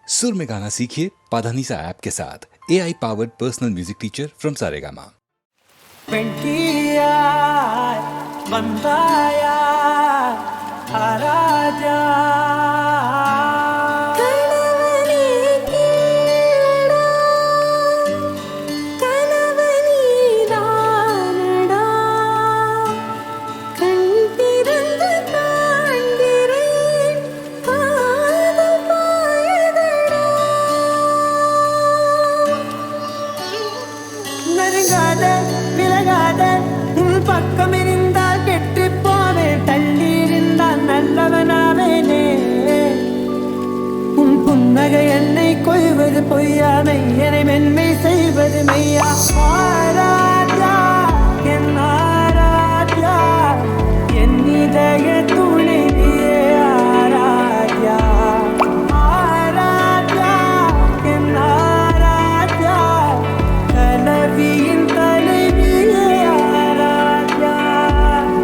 सुर में गाना सीखिए पाधानीसा ऐप के साथ AI powered personal music teacher from Saregama. என்னை கொய்வது பொய்யாமை என்னை மென்மை செய்வது மெய்யா ஆராத்யா என் ஆராத்யா என் இதய துணைவியே ஆராத்யா ஆராத்யா என் ஆராத்யா கலவியின் தலைவியே ஆராத்யா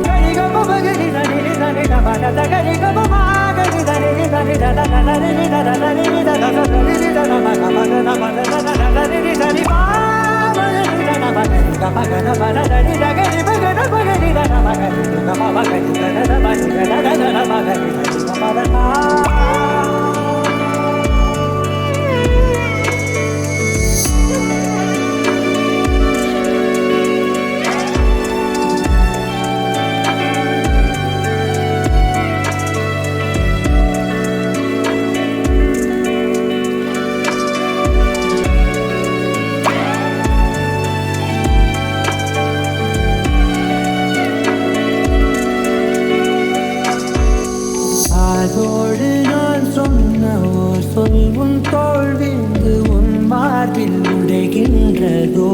கரிகம பகரி நனி நனி நபன கரிகம மாகரி நனி நனி நனி அதோடு நான் சொன்ன ஓர் சொல் உன் தோல்விந்து உன் மார்பில் உடைகின்றதோ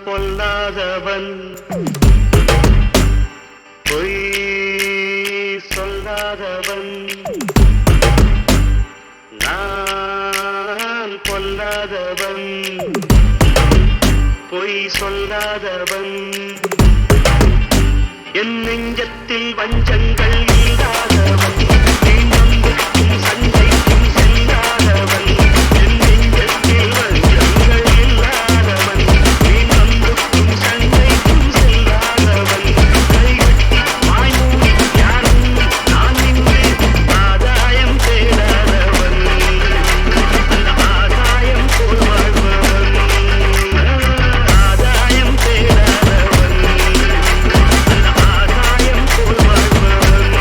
பொல்லாதவன் பொய் சொல்லாதவன் நான் பொல்லாதவன் பொய் சொல்லாதவன் என் நெஞ்சத்தில் வஞ்சங்கள் இல்லாதவன் தீநம்புக்கும் சண்டைக்கும் செல்லாதவன் என் நெஞ்சத்தில் வஞ்சங்கள் இல்லாதவன் தீநம்புக்கும் சண்டைக்கும் செல்லாதவன் கைகட்டி வாய்மூடி யாரும் நான் நின்று ஆதாயம் தேடாதவன் அந்த ஆதாயம் போல் வாழ்பவன் ஆதாயம் தேடாதவன் அந்த ஆதாயம் போல் வாழ்பவன்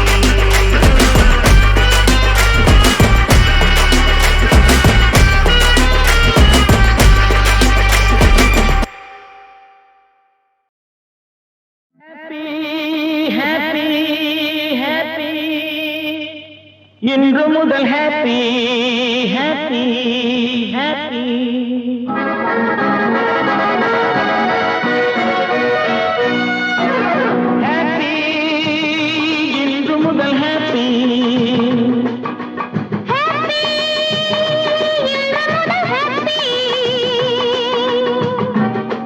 இன்று முதல் ஹாப்பி ஹாப்பி ஹாப்பி ஹாப்பி இன்று முதல் ஹாப்பி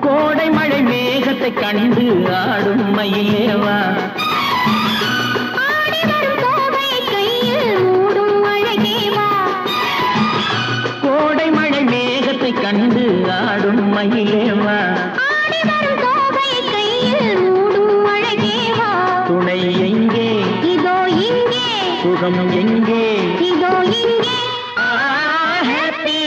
கோடை மழை மேகத்தை கண்டு ஆடும் மயிலேவா கோடை மழை மேகத்தை கண்டு ஆடும் மயிலேவா துணை எங்கே இதோ இங்கே சுகம் எங்கே இதோ இங்கே ஹாப்பி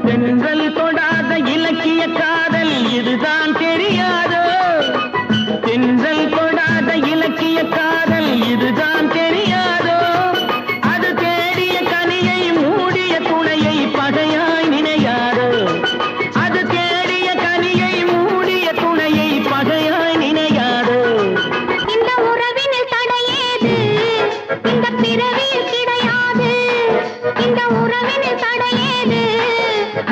தென்றல் தொடாத இலக்கிய காதல் இதுதான் தெரியாதோ தென்றல் தொடாத இலக்கிய காதல் இதுதான் தெரியாதோ அது தேடிய கனியை மூடிய துணையை பகையாய் நினையாதோ அது தேடிய கனியை மூடிய துணையை பகையாய் நினையாதோ இந்த உறவினில் தடையேது இந்த பிறவியில் கிடையாது இந்த உறவினில் தடையேது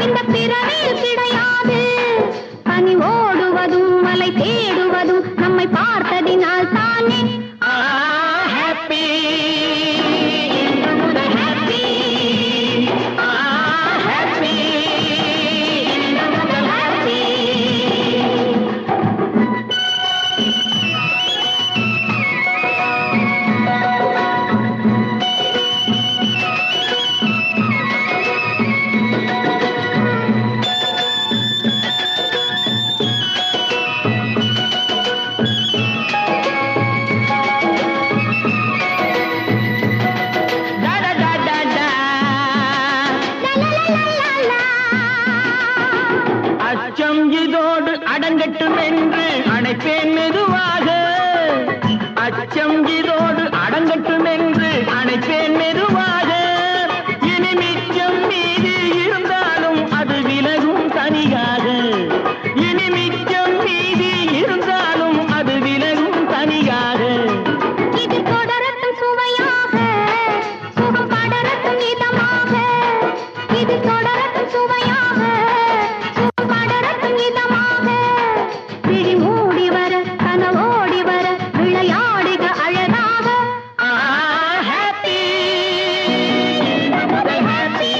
இந்த பிறவியில் கிடையாது பனி ஓடுவதும் மலை தேடுவதும் நம்மை பார்த்ததினால் தானே ஹாப்பி இன்று முதல் ஹாப்பி ஹாப்பி இன்று முதல் ஹாப்பி அச்சம் இதோடு அடங்கட்டும் என்று அணைப்பேன் மெதுவாக அச்சம் இதோடு அடங்கட்டும் என்று அணைப்பேன் மெதுவாக இனி மிச்சம் மீது இருந்தாலும் அது விலகும் தனியாக இனி மிச்சம் மீது இருந்தாலும் அது விலகும் தனியாக இது தொடரட்டும் சுவையாக சுகம் படரட்டும் இதமாக இது தொடரட்டும் சுவையாக சுகம் படரட்டும் இதமாக விழி மூடி வர கனவோடி வர விளையாடுக அழகாக ஹாப்பி முதல் ஹாப்பி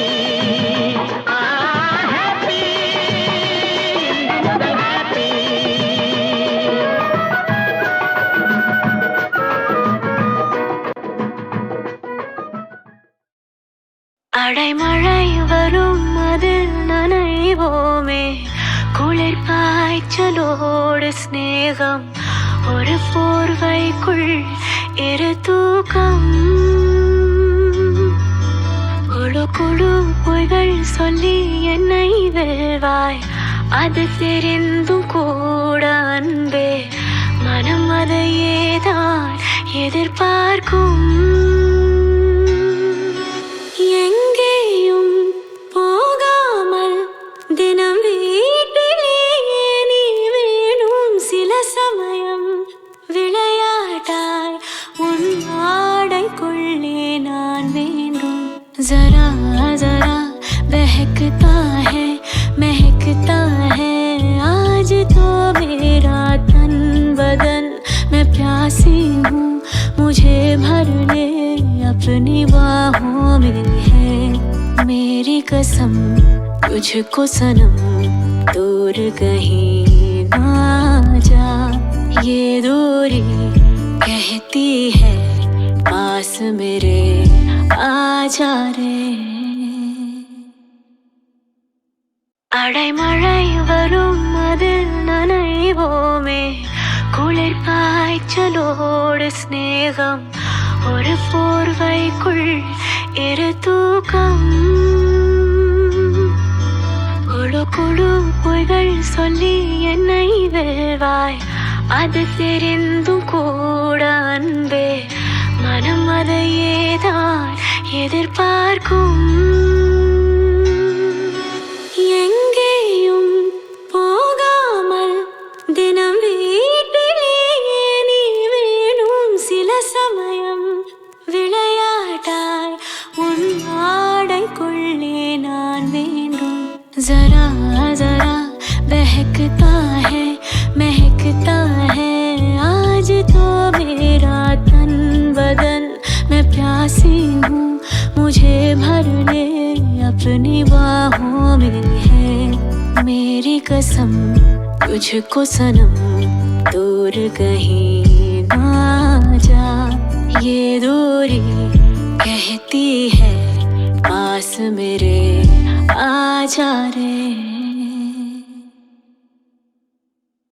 ஹாப்பி முதல் ஹாப்பி அடைமழை வரும் அதில் நனைவோமே குளிர் பாய்ச்சலோடு சிநேகம் ஒரு போர்வைக்குள் இரு தூக்கம் கொடு கொடு பொய்கள் சொல்லி என்னை வெல்வாய், அது தெரிந்தும் கூட அன்பே மனம் அதையேதான் எதிர்பார்க்கும். எங்கேயும் போகாமல் தினம் வீட்டிலேயே நீ வேணும். சில சமயம் விளையாட்டாய் உன் ஆடைக்குள்ளே நான் வேண்டும். जरा जरा बहकता है महकता है आज तो मेरा तन बदन. मैं प्यासी हूँ मुझे भर ले अपनी बाहों में है मेरी कसम. तुझको सनम दूर कहीं ना जा, ये दूरी कहती है पास मेरे आजा रे. அடைமழை வரும் அதில் நனைவோமே, குளிர் பாய்ச்சலோடு ஸ்நேகம், ஒரு போர்வைக்குள் இரு தூக்கம். கொடு கொடு பொய்கள் சொல்லி என்னை வெல்வாய், அது தெரிந்தும் கூட அன்பே மனம் அதையேதான் எதிர்பார்க்கும். எங்கேயும் போகாமல் தினம் வீட்டிலேயே நீ வேணும். சில சமயம் விளையாட்டாய் உன் ஆடைக்குள்ளே நான் வேண்டும். जरा जरा बहकता है महकता है आज तो मेरा तन बदन. मैं प्यासी हूँ मुझे भर ले अपनी बाहों में है मेरी कसम. तुझको सनम दूर कहीं ना जा, ये दूरी कहती है पास मेरे आजा रे.